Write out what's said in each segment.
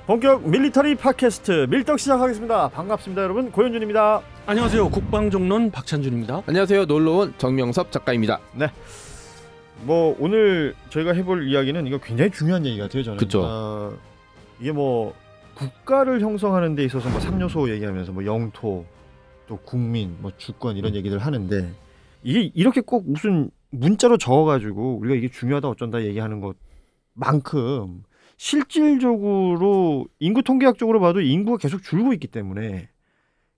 본격 밀리터리 팟캐스트 밀떡 시작하겠습니다. 반갑습니다, 여러분. 고현준입니다. 안녕하세요. 국방종론 박찬준입니다. 안녕하세요. 놀러온 정명섭 작가입니다. 네. 뭐 오늘 저희가 해볼 이야기는 이거 굉장히 중요한 얘기 같아요. 저는. 그렇죠. 이게 뭐 국가를 형성하는 데 있어서 뭐 3요소 얘기하면서 뭐 영토, 또 국민, 뭐 주권 이런 얘기들 하는데 이게 이렇게 꼭 무슨 문자로 적어가지고 우리가 이게 중요하다 어쩐다 얘기하는 것만큼 실질적으로 인구 통계학적으로 봐도 인구가 계속 줄고 있기 때문에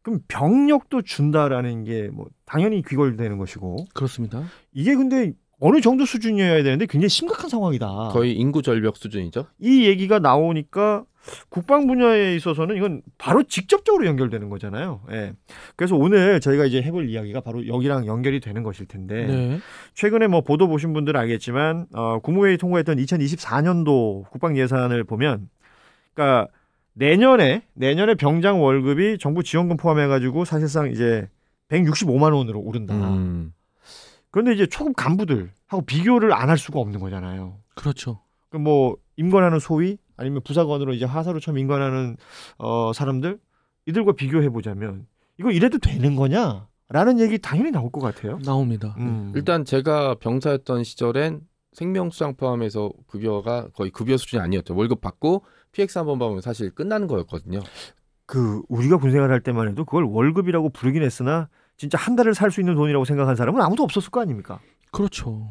그럼 병력도 준다라는 게 뭐 당연히 귀결되는 것이고 그렇습니다. 이게 근데 어느 정도 수준이어야 되는데 굉장히 심각한 상황이다. 거의 인구 절벽 수준이죠. 이 얘기가 나오니까 국방 분야에 있어서는 이건 바로 직접적으로 연결되는 거잖아요. 예. 그래서 오늘 저희가 이제 해볼 이야기가 바로 여기랑 연결이 되는 것일 텐데 네. 최근에 뭐 보도 보신 분들은 알겠지만 국무회의 통과했던 2024년도 국방 예산을 보면 그러니까 내년에 병장 월급이 정부 지원금 포함해가지고 사실상 이제 165만 원으로 오른다. 그런데 이제 초급 간부들하고 비교를 안 할 수가 없는 거잖아요. 그렇죠. 뭐 임관하는 소위 아니면 부사관으로 이제 하사로 처음 임관하는 사람들 이들과 비교해 보자면 이거 이래도 되는 거냐라는 얘기 당연히 나올 것 같아요. 나옵니다. 일단 제가 병사였던 시절엔 생명수당 포함해서 급여가 거의 급여 수준이 아니었죠. 월급 받고 PX 한번 받으면 사실 끝나는 거였거든요. 그 우리가 군생활 할 때만 해도 그걸 월급이라고 부르긴 했으나 진짜 한 달을 살 수 있는 돈이라고 생각한 사람은 아무도 없었을 거 아닙니까? 그렇죠.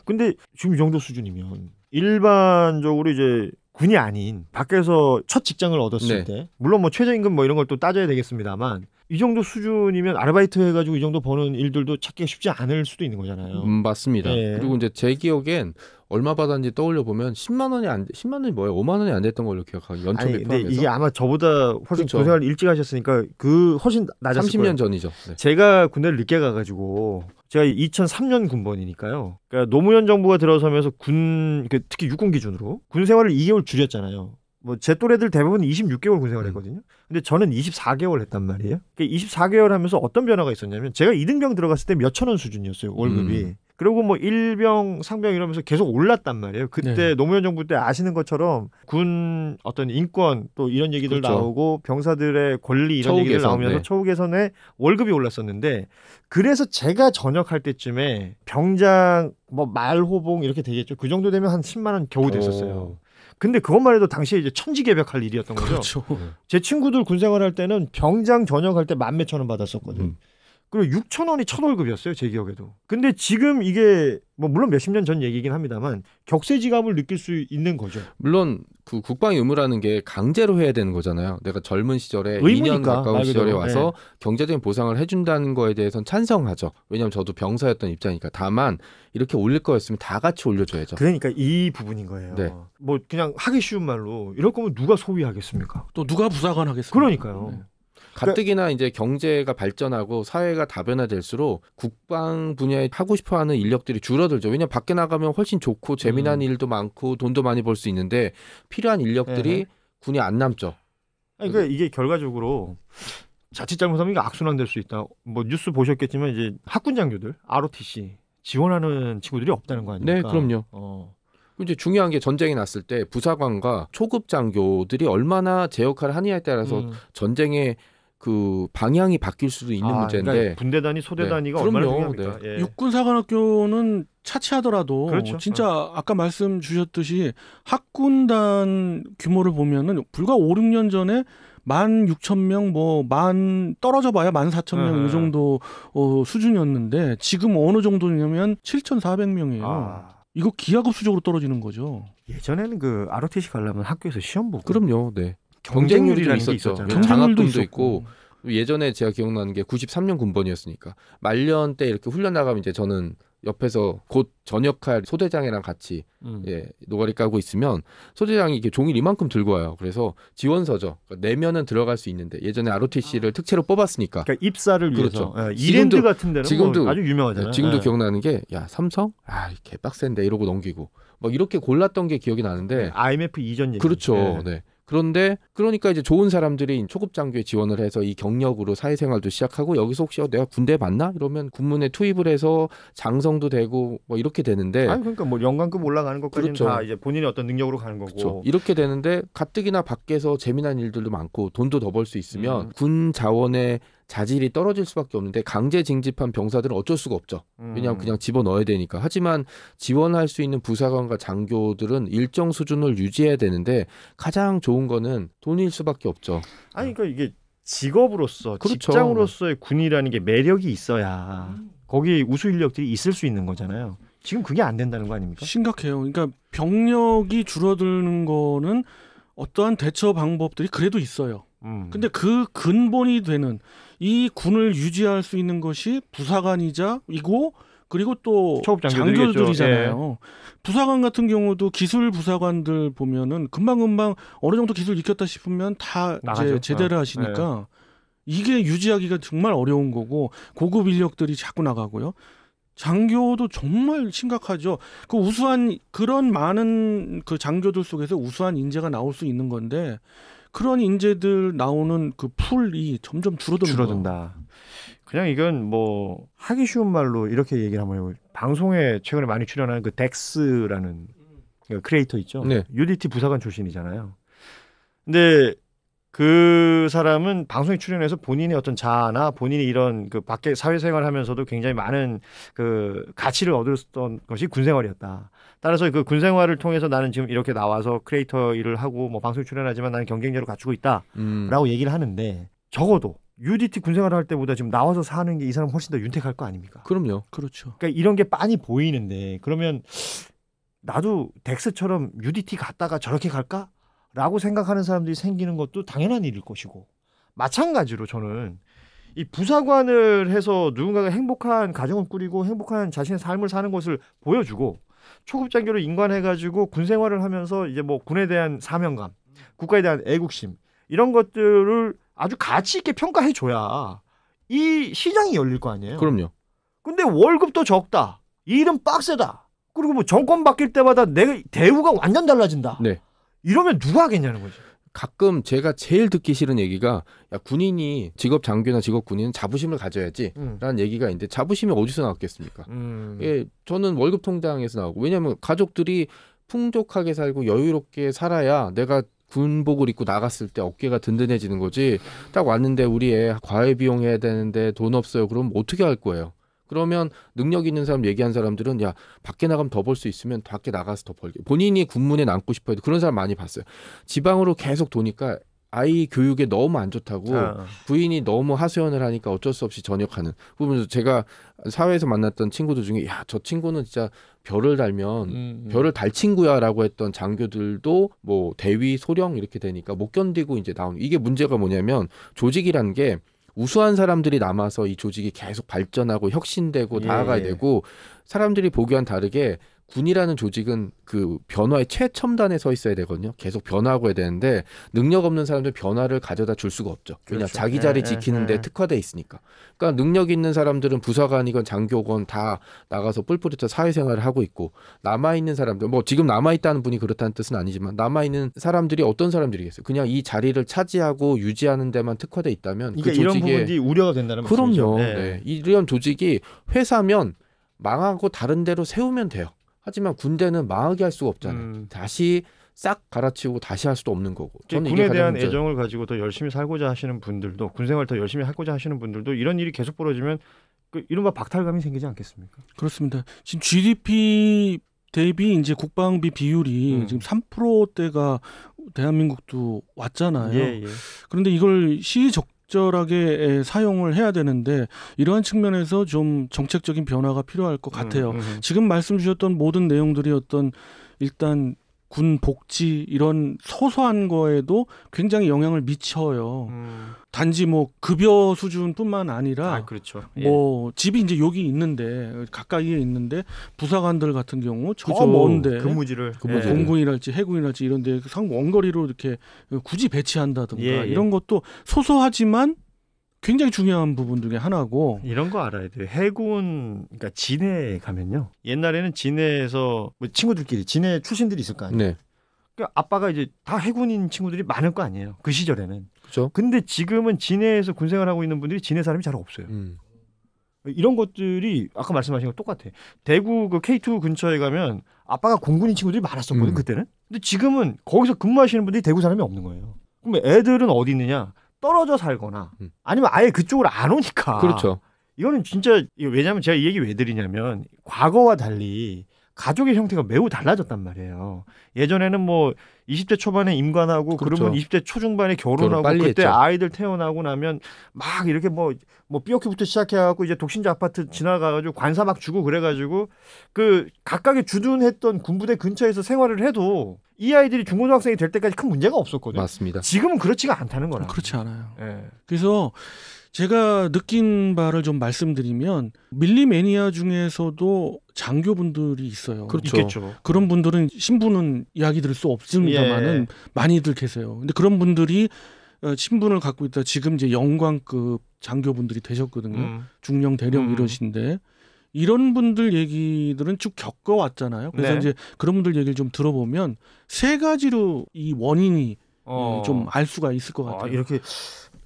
근데 지금 이 정도 수준이면 일반적으로 이제 군이 아닌 밖에서 첫 직장을 얻었을 때 물론 뭐 최저임금 뭐 이런 걸 또 따져야 되겠습니다만 이 정도 수준이면 아르바이트 해가지고 이 정도 버는 일들도 찾기가 쉽지 않을 수도 있는 거잖아요. 맞습니다. 네. 그리고 이제 제 기억엔 얼마 받았는지 떠올려 보면 10만 원이 뭐예요? 5만 원이 안 됐던 걸로 기억하고 연초비 근데 포함해서. 이게 아마 저보다 훨씬 그렇죠. 군생활 일찍 하셨으니까 그 훨씬 낮았을 30년 거예요. 전이죠. 네. 제가 군대를 늦게 가가지고 제가 2003년 군번이니까요. 그러니까 노무현 정부가 들어서면서 특히 육군 기준으로 군 생활을 2개월 줄였잖아요. 뭐 제 또래들 대부분 26개월 군 생활했거든요. 근데 저는 24개월 했단 말이에요. 그러니까 24개월 하면서 어떤 변화가 있었냐면 제가 2등병 들어갔을 때 몇천 원 수준이었어요, 월급이. 그리고 뭐 1병, 상병 이러면서 계속 올랐단 말이에요. 그때 노무현 정부 때 아시는 것처럼 군 어떤 인권 또 이런 얘기들 그렇죠. 나오고 병사들의 권리 이런 얘기들 처우 개선, 나오면서 처우 개선에 월급이 올랐었는데 그래서 제가 전역할 때쯤에 병장 뭐 말호봉 이렇게 되겠죠. 그 정도 되면 한 10만 원 겨우 됐었어요. 근데 그것만 해도 당시에 이제 천지개벽할 일이었던 거죠. 그렇죠. 제 친구들 군 생활할 때는 병장 전역할 때 10,000몇 원 받았었거든. 그리고 6,000원이 첫 월급이었어요, 제 기억에도. 근데 지금 이게 뭐 물론 몇십 년 전 얘기긴 합니다만 격세지감을 느낄 수 있는 거죠. 물론 그 국방의 의무라는 게 강제로 해야 되는 거잖아요. 내가 젊은 시절에 의무니까, 2년 가까운 시절에 그대로. 와서 경제적인 보상을 해준다는 거에 대해서는 찬성하죠. 왜냐하면 저도 병사였던 입장이니까. 다만 이렇게 올릴 거였으면 다 같이 올려줘야죠. 그러니까 이 부분인 거예요. 네. 뭐 그냥 하기 쉬운 말로 이럴 거면 누가 소위하겠습니까? 또 누가 부사관 하겠습니까? 그러니까요. 네. 가뜩이나 이제 경제가 발전하고 사회가 다변화될수록 국방 분야에 하고 싶어하는 인력들이 줄어들죠. 왜냐하면 밖에 나가면 훨씬 좋고 재미난 일도 많고 돈도 많이 벌 수 있는데 필요한 인력들이 군이 안 남죠. 아니, 그러니까 이게 결과적으로 자칫 잘못하면 이게 악순환될 수 있다. 뭐 뉴스 보셨겠지만 이제 학군 장교들 ROTC 지원하는 친구들이 없다는 거 아닙니까? 네, 그럼요. 이제 중요한 게 전쟁이 났을 때 부사관과 초급 장교들이 얼마나 제 역할을 하느냐에 따라서 전쟁의 그 방향이 바뀔 수도 있는 문제인데 그러니까 분대 단위, 소대 단위가 얼마나 중요합니까? 네. 육군사관학교는 차치하더라도 그렇죠. 진짜 아까 말씀 주셨듯이 학군단 규모를 보면은 불과 5, 6년 전에 16,000명 떨어져 봐야 14,000명 이 정도 수준이었는데 지금 어느 정도냐면 7,400명이에요. 이거 기하급수적으로 떨어지는 거죠. 예전에는 그 ROTC 가려면 학교에서 시험 보고. 그럼요. 네. 경쟁률이라는 게 있었죠. 있었잖아요. 장학금도 있고 예전에 제가 기억나는 게 93년 군번이었으니까 말년 때 이렇게 훈련 나가면 이제 저는 옆에서 곧 전역할 소대장이랑 같이 노가리 까고 있으면 소대장이 이렇게 종이를 이만큼 들고 와요. 그래서 지원서죠. 그러니까 내면은 들어갈 수 있는데 예전에 ROTC를 특채로 뽑았으니까. 그러니까 입사를 그렇죠. 위해서. 이랜드 같은 데는 지금도 아주 유명하잖아요. 지금도 기억나는 게 야 삼성 개빡센데 이러고 넘기고 막 이렇게 골랐던 게 기억이 나는데 IMF 이전 얘기. 그렇죠. 네. 그런데 그러니까 이제 좋은 사람들이 초급 장교에 지원을 해서 이 경력으로 사회생활도 시작하고 여기서 혹시 내가 군대에 맞나? 이러면 군문에 투입을 해서 장성도 되고 뭐 이렇게 되는데 아니 그러니까 뭐 연관급 올라가는 것까지는 그렇죠. 다 이제 본인의 어떤 능력으로 가는 거고. 그렇죠. 이렇게 되는데 가뜩이나 밖에서 재미난 일들도 많고 돈도 더 벌 수 있으면 군 자원의 자질이 떨어질 수밖에 없는데 강제 징집한 병사들은 어쩔 수가 없죠. 왜냐하면 그냥 집어넣어야 되니까. 하지만 지원할 수 있는 부사관과 장교들은 일정 수준을 유지해야 되는데 가장 좋은 거는 돈일 수밖에 없죠. 아니 그러니까 이게 직업으로서 그렇죠. 직장으로서의 군이라는 게 매력이 있어야 거기에 우수 인력들이 있을 수 있는 거잖아요. 지금 그게 안 된다는 거 아닙니까? 심각해요. 그러니까 병력이 줄어드는 거는 어떠한 대처 방법들이 그래도 있어요. 근데 그 근본이 되는 이 군을 유지할 수 있는 것이 부사관이고 그리고 또 초급 장교들이겠죠. 장교들이잖아요. 부사관 같은 경우도 기술 부사관들 보면은 금방금방 어느 정도 기술 익혔다 싶으면 다 나가죠. 이제 제대를 하시니까 이게 유지하기가 정말 어려운 거고 고급 인력들이 자꾸 나가고요. 장교도 정말 심각하죠. 그 우수한 그런 많은 그 장교들 속에서 우수한 인재가 나올 수 있는 건데 그런 인재들 나오는 그 풀이 점점 줄어든다. 그냥 이건 뭐 하기 쉬운 말로 이렇게 얘기를 한번 해보죠. 방송에 최근에 많이 출연하는 그 덱스라는 그 크리에이터 있죠. 네. UDT 부사관 출신이잖아요. 근데 그 사람은 방송에 출연해서 본인의 어떤 자아나 본인이 이런 그 밖에 사회생활을 하면서도 굉장히 많은 그 가치를 얻었던 것이 군생활이었다. 따라서 그 군생활을 통해서 나는 지금 이렇게 나와서 크리에이터 일을 하고 뭐 방송에 출연하지만 나는 경쟁력을 갖추고 있다라고 얘기를 하는데 적어도 UDT 군생활을 할 때보다 지금 나와서 사는 게 이 사람 훨씬 더 윤택할 거 아닙니까? 그럼요. 그렇죠. 그러니까 이런 게 빤히 보이는데 그러면 나도 덱스처럼 UDT 갔다가 저렇게 갈까? 라고 생각하는 사람들이 생기는 것도 당연한 일일 것이고 마찬가지로 저는 이 부사관을 해서 누군가가 행복한 가정을 꾸리고 행복한 자신의 삶을 사는 것을 보여주고 초급 장교로 인관해가지고 군 생활을 하면서 이제 뭐 군에 대한 사명감, 국가에 대한 애국심 이런 것들을 아주 가치 있게 평가해줘야 이 시장이 열릴 거 아니에요. 그럼요. 근데 월급도 적다, 일은 빡세다, 그리고 뭐 정권 바뀔 때마다 내가 대우가 완전 달라진다. 네. 이러면 누가 하겠냐는 거지. 가끔 제가 제일 듣기 싫은 얘기가 야 군인이 직업 장교나 직업 군인은 자부심을 가져야지 라는 얘기가 있는데 자부심이 어디서 나왔겠습니까? 예, 저는 월급 통장에서 나오고 왜냐하면 가족들이 풍족하게 살고 여유롭게 살아야 내가 군복을 입고 나갔을 때 어깨가 든든해지는 거지. 딱 왔는데 우리 애 과외 비용 해야 되는데 돈 없어요. 그럼 어떻게 할 거예요? 그러면 능력 있는 사람 얘기한 사람들은 야 밖에 나가면 더 벌 수 있으면 밖에 나가서 더 벌게. 본인이 군문에 남고 싶어 해도 그런 사람 많이 봤어요. 지방으로 계속 도니까 아이 교육에 너무 안 좋다고 부인이 너무 하소연을 하니까 어쩔 수 없이 전역하는. 보면서 제가 사회에서 만났던 친구들 중에 야 저 친구는 진짜 별을 달면 별을 달 친구야라고 했던 장교들도 뭐 대위 소령 이렇게 되니까 못 견디고 이제 나오는. 이게 문제가 뭐냐면 조직이라는 게 우수한 사람들이 남아서 이 조직이 계속 발전하고 혁신되고 나아가야 되고 사람들이 보기와는 다르게 군이라는 조직은 그 변화의 최첨단에 서 있어야 되거든요. 계속 변화하고 해야 되는데 능력 없는 사람들 변화를 가져다 줄 수가 없죠. 그냥 그렇죠. 자기 자리 지키는데 특화돼 있으니까. 그러니까 능력 있는 사람들은 부사관이건 장교건 다 나가서 뿔뿔이 터 사회생활을 하고 있고 남아있는 사람들 뭐 지금 남아있다는 분이 그렇다는 뜻은 아니지만 남아있는 사람들이 어떤 사람들이겠어요. 그냥 이 자리를 차지하고 유지하는 데만 특화돼 있다면 그러니까 그 조직에 이런 부분이 우려가 된다는 말이죠. 그럼요. 네. 이런 조직이 회사면 망하고 다른 데로 세우면 돼요. 하지만 군대는 망하게 할 수가 없잖아요. 다시 싹 갈아치우고 다시 할 수도 없는 거고. 저는 군에 이게 대한 문제예요. 애정을 가지고 더 열심히 살고자 하시는 분들도 군생활 더 열심히 하고자 하시는 분들도 이런 일이 계속 벌어지면 그 이른바 박탈감이 생기지 않겠습니까? 그렇습니다. 지금 GDP 대비 이제 국방비 비율이 지금 3%대가 대한민국도 왔잖아요. 그런데 이걸 시의적절하게 사용을 해야 되는데 이러한 측면에서 좀 정책적인 변화가 필요할 것 같아요. 지금 말씀 주셨던 모든 내용들이 어떤 일단 군 복지 이런 소소한 거에도 굉장히 영향을 미쳐요. 단지 뭐 급여 수준뿐만 아니라 그렇죠. 뭐 집이 이제 여기 있는데 가까이에 있는데 부사관들 같은 경우 저 그죠. 먼데 근무지를 공군이랄지 해군이랄지 이런데 상 원거리로 이렇게 굳이 배치한다든가 예. 이런 것도 소소하지만 굉장히 중요한 부분 중에 하나고. 이런 거 알아야 돼요. 해군 그러니까 진해에 가면요. 옛날에는 진해에서 뭐 친구들끼리 진해 출신들이 있을 거 아니에요. 네. 그러니까 아빠가 이제 다 해군인 친구들이 많을 거 아니에요. 그 시절에는. 그렇죠. 근데 지금은 진해에서 군 생활하고 있는 분들이 진해 사람이 잘 없어요. 이런 것들이 아까 말씀하신 거 똑같아. 대구 그 K2 근처에 가면 아빠가 공군인 친구들이 많았었거든 그때는. 근데 지금은 거기서 근무하시는 분들이 대구 사람이 없는 거예요. 그럼 애들은 어디 있느냐? 떨어져 살거나 아니면 아예 그쪽으로 안 오니까. 그렇죠. 이거는 진짜 왜냐하면 제가 이 얘기 왜 드리냐면 과거와 달리 가족의 형태가 매우 달라졌단 말이에요. 예전에는 뭐 20대 초반에 임관하고 그렇죠. 그러면 20대 초중반에 결혼하고 결혼 빨리 그때 했죠. 아이들 태어나고 나면 막 이렇게 뭐 삐어키부터 시작해갖고 이제 독신자 아파트 지나가가지고 관사 막 주고 그래가지고 그 각각의 주둔했던 군부대 근처에서 생활을 해도 이 아이들이 중고등학생이 될 때까지 큰 문제가 없었거든요. 맞습니다. 지금은 그렇지가 않다는 거라. 그렇지 않아요. 예. 그래서 제가 느낀 바를 좀 말씀드리면 밀리 매니아 중에서도 장교분들이 있어요. 그렇죠. 있겠죠. 그런 분들은 신분은 이야기 드릴 수 없습니다만은 많이들 계세요. 근데 그런 분들이 신분을 갖고 있다 지금 이제 영광급 장교분들이 되셨거든요. 중령 대령 이러신데 이런 분들 얘기들은 쭉 겪어왔잖아요. 그래서 네. 이제 그런 분들 얘기를 좀 들어보면 세 가지로 이 원인이 좀 알 수가 있을 것 같아요. 이렇게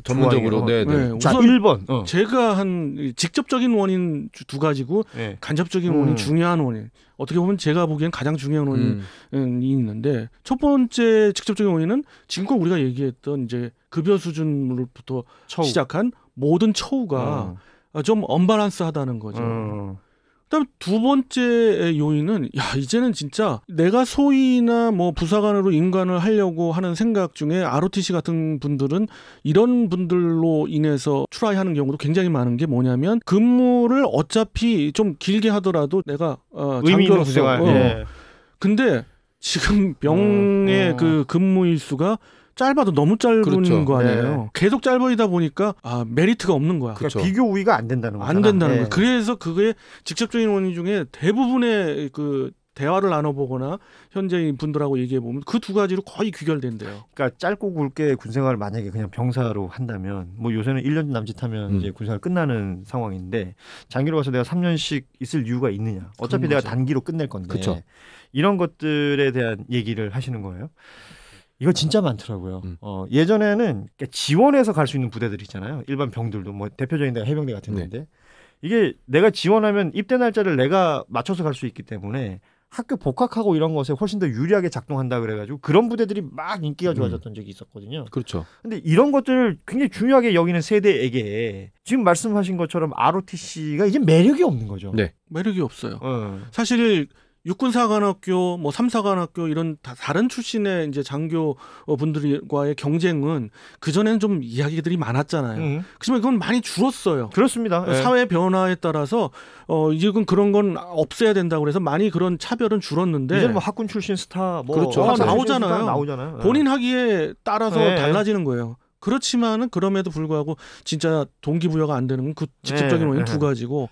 전문적으로 좋아요. 네. 네, 자, 우선 1번. 제가 한 직접적인 원인 두 가지고 네. 간접적인 원인, 중요한 원인. 어떻게 보면 제가 보기엔 가장 중요한 원인이 있는데 첫 번째 직접적인 원인은 지금껏 우리가 얘기했던 이제 급여 수준으로부터 처우. 시작한 모든 처우가 좀 언밸런스하다는 거죠. 그다음 두 번째 요인은 이제는 진짜 내가 소위나 뭐 부사관으로 임관을 하려고 하는 생각 중에 ROTC 같은 분들은 이런 분들로 인해서 트라이하는 경우도 굉장히 많은 게 뭐냐면 근무를 어차피 좀 길게 하더라도 내가 의미 있는 장교로서 생활. 근데 지금 병의 그 근무 일수가 짧아도 너무 짧은 그렇죠. 거 아니에요. 계속 짧아지다 보니까 메리트가 없는 거야. 그러니까 비교 우위가 안 된다는 거잖아. 안 된다는 예. 거예요. 그래서 그게 직접적인 원인 중에 대부분의 그 대화를 나눠보거나 현재인 분들하고 얘기해보면 그 두 가지로 거의 귀결된대요. 그러니까 짧고 굵게 군생활을 만약에 그냥 병사로 한다면 뭐 요새는 1년 남짓하면 이제 군생활 끝나는 상황인데 장기로 가서 내가 3년씩 있을 이유가 있느냐. 어차피 내가 거죠. 단기로 끝낼 건데. 그쵸. 이런 것들에 대한 얘기를 하시는 거예요. 이거 진짜 많더라고요. 예전에는 그러니까 지원해서 갈 수 있는 부대들 있잖아요. 일반 병들도 뭐 대표적인 데가 해병대 같은 데인데 이게 내가 지원하면 입대 날짜를 내가 맞춰서 갈 수 있기 때문에 학교 복학하고 이런 것에 훨씬 더 유리하게 작동한다 그래가지고 그런 부대들이 막 인기가 좋아졌던 적이 있었거든요. 그렇죠. 근데 이런 것들을 굉장히 중요하게 여기는 세대에게 지금 말씀하신 것처럼 ROTC가 이제 매력이 없는 거죠. 네. 매력이 없어요. 사실 육군사관학교, 뭐 삼사관학교 이런 다른 출신의 이제 장교 분들과의 경쟁은 그 전에는 좀 이야기들이 많았잖아요. 그렇지만 그건 많이 줄었어요. 그렇습니다. 사회 변화에 따라서 이제는 그런 건 없애야 된다고 그래서 많이 그런 차별은 줄었는데 이제는 뭐 학군 출신 스타 뭐 그렇죠. 학사 출신 나오잖아요. 스타 나오잖아요. 본인 하기에 따라서 네. 달라지는 거예요. 그렇지만은 그럼에도 불구하고 진짜 동기부여가 안 되는 건 그 직접적인 원인 두 가지고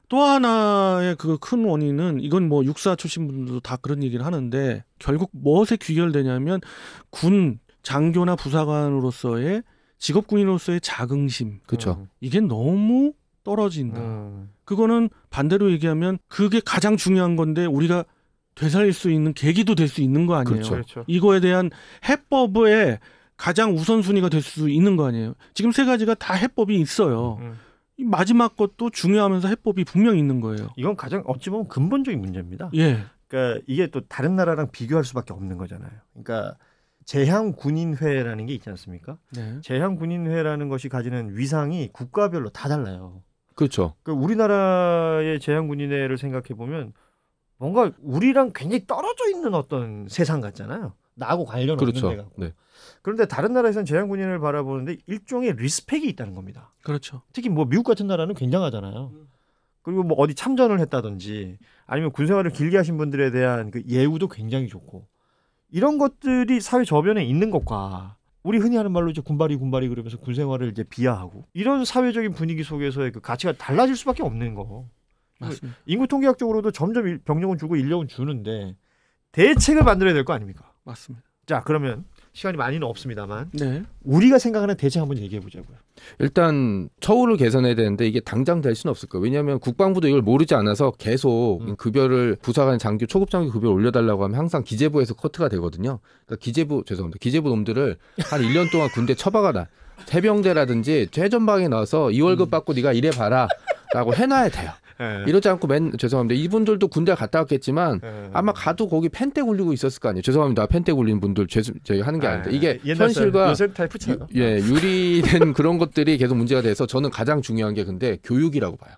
또 하나의 그 큰 원인은 이건 뭐 육사 출신 분들도 다 그런 얘기를 하는데 결국 무엇에 귀결되냐면 군 장교나 부사관으로서의 직업군인으로서의 자긍심. 그렇죠. 이게 너무 떨어진다. 그거는 반대로 얘기하면 그게 가장 중요한 건데 우리가 되살릴 수 있는 계기도 될 수 있는 거 아니에요. 그렇죠. 이거에 대한 해법의 가장 우선순위가 될 수 있는 거 아니에요. 지금 세 가지가 다 해법이 있어요. 이 마지막 것도 중요하면서 해법이 분명히 있는 거예요. 이건 가장 어찌 보면 근본적인 문제입니다. 예. 그러니까 이게 또 다른 나라랑 비교할 수밖에 없는 거잖아요. 그러니까 제향군인회라는 게 있지 않습니까? 네. 제향군인회라는 것이 가지는 위상이 국가별로 다 달라요. 그렇죠. 그러니까 우리나라의 제향군인회를 생각해 보면 뭔가 우리랑 굉장히 떨어져 있는 어떤 세상 같잖아요. 나하고 관련 없는 그렇죠. 데가. 네. 그런데 다른 나라에서는 제향군인을 바라보는데 일종의 리스펙이 있다는 겁니다. 그렇죠. 특히 뭐 미국 같은 나라는 굉장하잖아요. 그리고 뭐 어디 참전을 했다든지 아니면 군생활을 길게 하신 분들에 대한 그 예우도 굉장히 좋고 이런 것들이 사회 저변에 있는 것과 우리 흔히 하는 말로 이제 군발이 그러면서 군생활을 이제 비하하고 이런 사회적인 분위기 속에서의 그 가치가 달라질 수밖에 없는 거. 맞습니다. 인구 통계학적으로도 점점 병력은 줄고 인력은 주는데 대책을 만들어야 될 거 아닙니까? 맞습니다. 자, 그러면 시간이 많이는 없습니다만 네. 우리가 생각하는 대책 한번 얘기해 보자고요. 일단 처우를 개선해야 되는데 이게 당장 될 수는 없을 거예요. 왜냐하면 국방부도 이걸 모르지 않아서 계속 급여를 부사관 장교 초급 장교 급여를 올려달라고 하면 항상 기재부에서 커트가 되거든요. 그러니까 기재부 놈들을 한 1년 동안 군대 처박아놔. 해병대라든지 최전방에 나와서 2월급 받고 네가 일해봐라라고 해놔야 돼요. 네. 이러지 않고 죄송합니다. 이분들도 군대 갔다 왔겠지만 아마 가도 거기 펜대 굴리고 있었을 거 아니에요. 죄송합니다. 펜대 굴리는 분들 저희 하는 게 아닌데 이게 현실과 유리된 그런 것들이 계속 문제가 돼서 저는 가장 중요한 게 근데 교육이라고 봐요.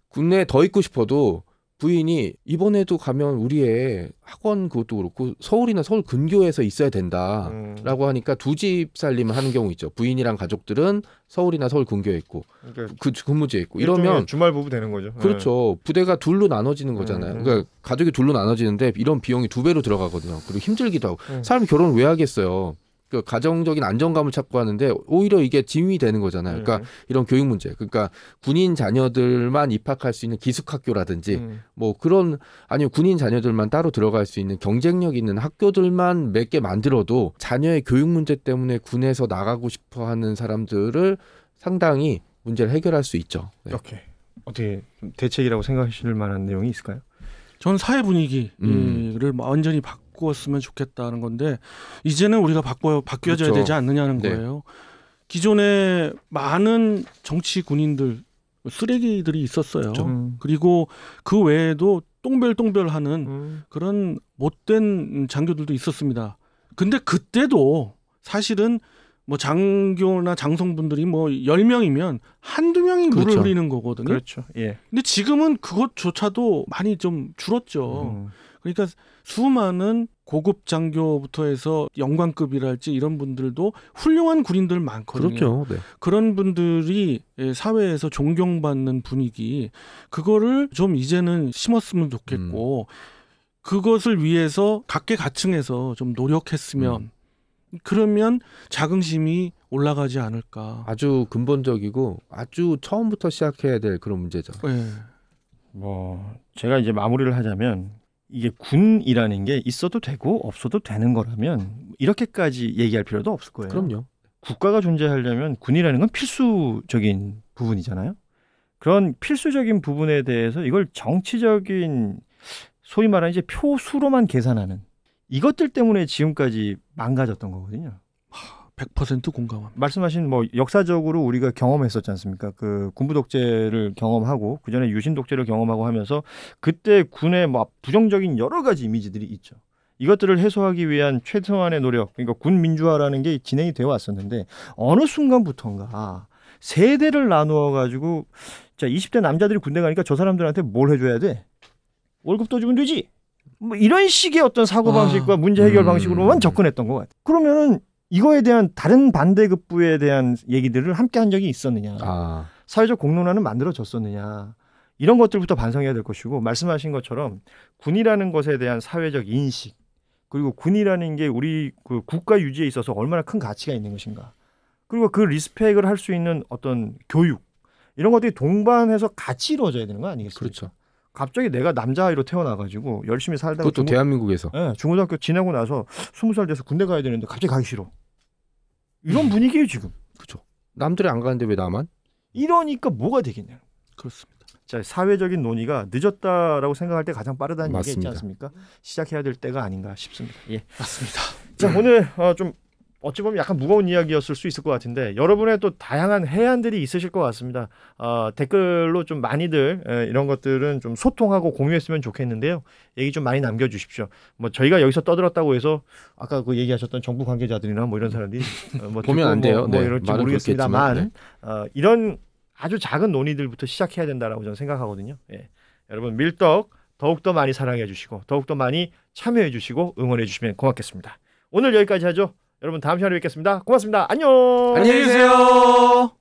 군대에 더 있고 싶어도 부인이 이번에도 가면 우리 애 학원 그것도 그렇고 서울이나 서울 근교에서 있어야 된다라고 하니까 두 집 살림을 하는 경우 있죠. 부인이랑 가족들은 서울이나 서울 근교에 있고 그러니까 그 근무지에 있고 이러면 주말 부부 되는 거죠. 그렇죠. 부대가 둘로 나눠지는 거잖아요. 그러니까 가족이 둘로 나눠지는데 이런 비용이 2배로 들어가거든요. 그리고 힘들기도 하고 사람이 결혼을 왜 하겠어요. 그 가정적인 안정감을 찾고 하는데 오히려 이게 짐이 되는 거잖아요. 그러니까 이런 교육 문제. 그러니까 군인 자녀들만 입학할 수 있는 기숙학교라든지 뭐 그런 아니면 군인 자녀들만 따로 들어갈 수 있는 경쟁력 있는 학교들만 몇 개 만들어도 자녀의 교육 문제 때문에 군에서 나가고 싶어하는 사람들을 상당히 문제를 해결할 수 있죠. 네. 이렇게 어떻게 좀 대책이라고 생각하실 만한 내용이 있을까요? 전 사회 분위기를 완전히 바꾸었으면 좋겠다는 건데 이제는 우리가 바뀌어져야 그렇죠. 되지 않느냐는 네. 거예요. 기존에 많은 정치 군인들 쓰레기들이 있었어요. 그리고 그 외에도 똥별똥별하는 그런 못된 장교들도 있었습니다. 근데 그때도 사실은 뭐 장교나 장성분들이 뭐 10명이면 한두 명이 물을 그렇죠. 흐리는 거거든요. 그렇죠. 예. 근데 지금은 그것조차도 많이 좀 줄었죠. 그러니까 수많은 고급 장교부터 해서 영관급이랄지 이런 분들도 훌륭한 군인들 많거든요. 그렇죠. 네. 그런 분들이 사회에서 존경받는 분위기 그거를 좀 이제는 심었으면 좋겠고 그것을 위해서 각계각층에서 좀 노력했으면 그러면 자긍심이 올라가지 않을까. 아주 근본적이고 아주 처음부터 시작해야 될 그런 문제죠. 네. 뭐 제가 이제 마무리를 하자면 이게 군이라는 게 있어도 되고 없어도 되는 거라면 이렇게까지 얘기할 필요도 없을 거예요. 그럼요. 국가가 존재하려면 군이라는 건 필수적인 부분이잖아요. 그런 필수적인 부분에 대해서 이걸 정치적인 소위 말하는 이제 표수로만 계산하는 이것들 때문에 지금까지 망가졌던 거거든요. 100% 공감합니다. 말씀하신 뭐 역사적으로 우리가 경험했었지 않습니까? 그 군부 독재를 경험하고 그 전에 유신 독재를 경험하고 하면서 그때 군의 뭐 부정적인 여러 가지 이미지들이 있죠. 이것들을 해소하기 위한 최소한의 노력, 그러니까 군 민주화라는 게 진행이 되어 왔었는데 어느 순간부터인가 세대를 나누어 가지고 자 20대 남자들이 군대 가니까 저 사람들한테 뭘 해줘야 돼? 월급 더 주면 되지. 뭐 이런 식의 어떤 사고 방식과 문제 해결 방식으로만 접근했던 것 같아요. 그러면은 이거에 대한 다른 반대급부에 대한 얘기들을 함께 한 적이 있었느냐. 사회적 공론화는 만들어졌었느냐. 이런 것들부터 반성해야 될 것이고 말씀하신 것처럼 군이라는 것에 대한 사회적 인식 그리고 군이라는 게 우리 그 국가 유지에 있어서 얼마나 큰 가치가 있는 것인가. 그리고 그 리스펙을 할 수 있는 어떤 교육 이런 것들이 동반해서 같이 이루어져야 되는 거 아니겠습니까? 그렇죠. 갑자기 내가 남자아이로 태어나가지고 열심히 살다가 그것도 대한민국에서. 네, 중고등학교 지나고 나서 20살 돼서 군대 가야 되는데 갑자기 가기 싫어. 이런 분위기예요 지금. 그렇죠. 남들이 안 가는데 왜 나만? 이러니까 뭐가 되겠냐. 그렇습니다. 자, 사회적인 논의가 늦었다라고 생각할 때 가장 빠르다는 얘기 있지 맞습니다. 않습니까? 시작해야 될 때가 아닌가 싶습니다. 예. 맞습니다. 자, 오늘 좀 어찌 보면 약간 무거운 이야기였을 수 있을 것 같은데 여러분의 또 다양한 해안들이 있으실 것 같습니다. 댓글로 좀 많이들 이런 것들은 좀 소통하고 공유했으면 좋겠는데요. 얘기 좀 많이 남겨주십시오. 뭐 저희가 여기서 떠들었다고 해서 아까 그 얘기하셨던 정부 관계자들이나 뭐 이런 사람들이 뭐 보면 안 돼요. 뭐 네, 이럴지 말은 모르겠습니다만 그렇겠지만, 이런 아주 작은 논의들부터 시작해야 된다라고 저는 생각하거든요. 예. 여러분 밀떡 더욱더 많이 사랑해 주시고 더욱더 많이 참여해 주시고 응원해 주시면 고맙겠습니다. 오늘 여기까지 하죠. 여러분 다음 시간에 뵙겠습니다. 고맙습니다. 안녕. 안녕히 계세요.